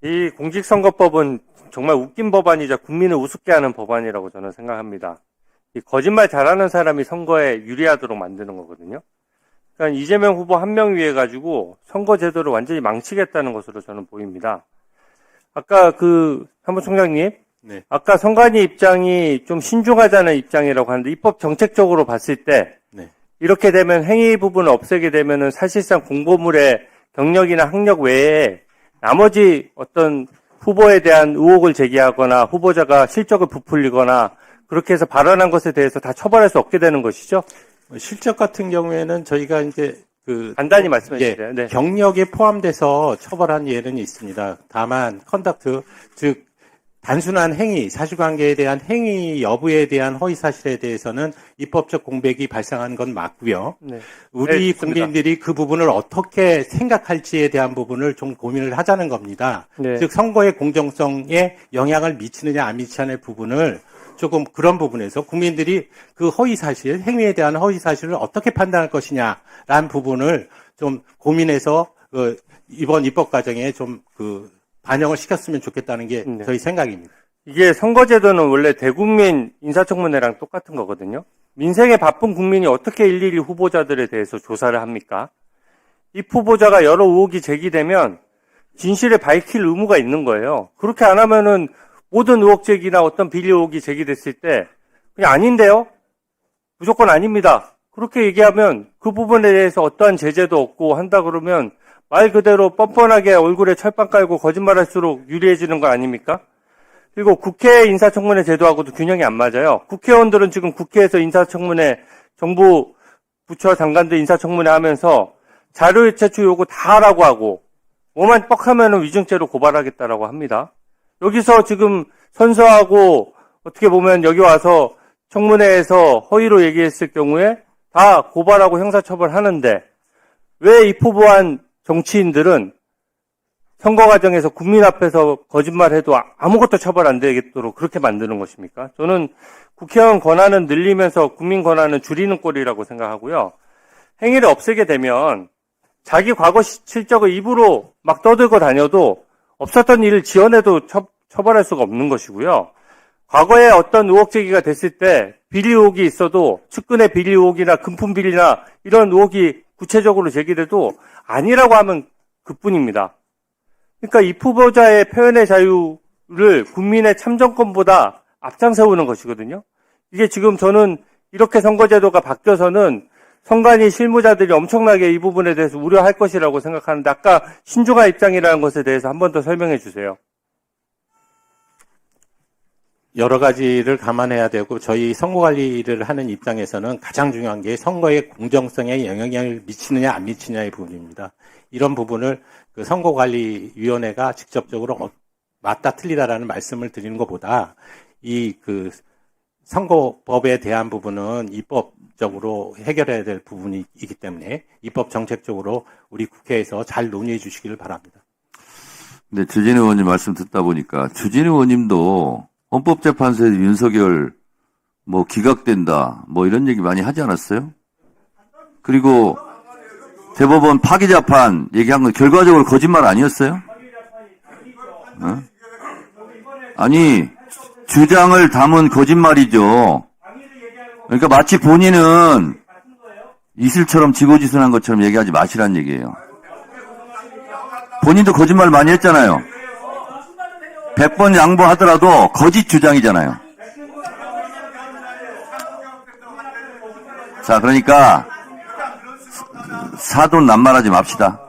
이 공직선거법은 정말 웃긴 법안이자 국민을 우습게 하는 법안이라고 저는 생각합니다. 이 거짓말 잘하는 사람이 선거에 유리하도록 만드는 거거든요. 그러니까 이재명 후보 한 명 위해 가지고 선거 제도를 완전히 망치겠다는 것으로 저는 보입니다. 아까 사무총장님, 네. 아까 선관위 입장이 좀 신중하자는 입장이라고 하는데 입법 정책적으로 봤을 때 네. 이렇게 되면 행위 부분을 없애게 되면은 사실상 공보물의 경력이나 학력 외에 나머지 어떤 후보에 대한 의혹을 제기하거나 후보자가 실적을 부풀리거나 그렇게 해서 발언한 것에 대해서 다 처벌할 수 없게 되는 것이죠. 실적 같은 경우에는 저희가 이제 간단히 말씀해 주세요. 네. 경력에 포함돼서 처벌한 예는 있습니다. 다만 컨덕트, 즉 단순한 행위, 사실관계에 대한 행위 여부에 대한 허위사실에 대해서는 입법적 공백이 발생한 건 맞고요. 네. 우리 네, 국민들이 그 부분을 어떻게 생각할지에 대한 부분을 좀 고민을 하자는 겁니다. 네. 즉 선거의 공정성에 영향을 미치느냐 안 미치느냐의 부분을 조금 그런 부분에서 국민들이 그 허위사실, 행위에 대한 허위사실을 어떻게 판단할 것이냐라는 부분을 좀 고민해서 이번 입법 과정에 좀 반영을 시켰으면 좋겠다는 게 네. 저희 생각입니다. 이게 선거제도는 원래 대국민 인사청문회랑 똑같은 거거든요. 민생에 바쁜 국민이 어떻게 일일이 후보자들에 대해서 조사를 합니까? 이 후보자가 여러 의혹이 제기되면 진실을 밝힐 의무가 있는 거예요. 그렇게 안 하면은 모든 의혹 제기나 어떤 비리 의혹이 제기됐을 때 그냥 아닌데요? 무조건 아닙니다. 그렇게 얘기하면 그 부분에 대해서 어떠한 제재도 없고 한다 그러면 말 그대로 뻔뻔하게 얼굴에 철판 깔고 거짓말할수록 유리해지는 거 아닙니까? 그리고 국회 인사청문회 제도하고도 균형이 안 맞아요. 국회의원들은 지금 국회에서 인사청문회, 정부 부처 장관들 인사청문회 하면서 자료 제출 요구 다 하라고 하고 뭐만 뻑하면 위증죄로 고발하겠다라고 합니다. 여기서 지금 선서하고 어떻게 보면 여기 와서 청문회에서 허위로 얘기했을 경우에 다 고발하고 형사처벌하는데 왜 이 포부한 정치인들은 선거 과정에서 국민 앞에서 거짓말해도 아무것도 처벌 안 되겠도록 그렇게 만드는 것입니까? 저는 국회의원 권한은 늘리면서 국민 권한은 줄이는 꼴이라고 생각하고요. 행위를 없애게 되면 자기 과거 실적을 입으로 막 떠들고 다녀도 없었던 일을 지어내도 처벌할 수가 없는 것이고요. 과거에 어떤 의혹 제기가 됐을 때 비리 의혹이 있어도 측근의 비리 의혹이나 금품 비리나 이런 의혹이 구체적으로 제기돼도 아니라고 하면 그뿐입니다. 그러니까 이 후보자의 표현의 자유를 국민의 참정권보다 앞장세우는 것이거든요. 이게 지금 저는 이렇게 선거제도가 바뀌어서는 선관위 실무자들이 엄청나게 이 부분에 대해서 우려할 것이라고 생각하는데 아까 신중한 입장이라는 것에 대해서 한 번 더 설명해 주세요. 여러 가지를 감안해야 되고 저희 선거관리를 하는 입장에서는 가장 중요한 게 선거의 공정성에 영향을 미치느냐 안 미치느냐의 부분입니다. 이런 부분을 선거관리위원회가 직접적으로 맞다 틀리다라는 말씀을 드리는 것보다 선거법에 대한 부분은 입법적으로 해결해야 될 부분이기 때문에 입법 정책적으로 우리 국회에서 잘 논의해 주시기를 바랍니다. 네, 주진우 의원님 말씀 듣다 보니까 주진우 의원님도 헌법재판소에서 윤석열 기각된다 이런 얘기 많이 하지 않았어요? 그리고 대법원 파기재판 얘기한 건 결과적으로 거짓말 아니었어요? 어? 아니 주장을 담은 거짓말이죠. 그러니까 마치 본인은 이슬처럼 지고지순한 것처럼 얘기하지 마시란 얘기예요. 본인도 거짓말 많이 했잖아요. 100번 양보하더라도 거짓 주장이잖아요. 자, 그러니까 사돈 낱말하지 맙시다.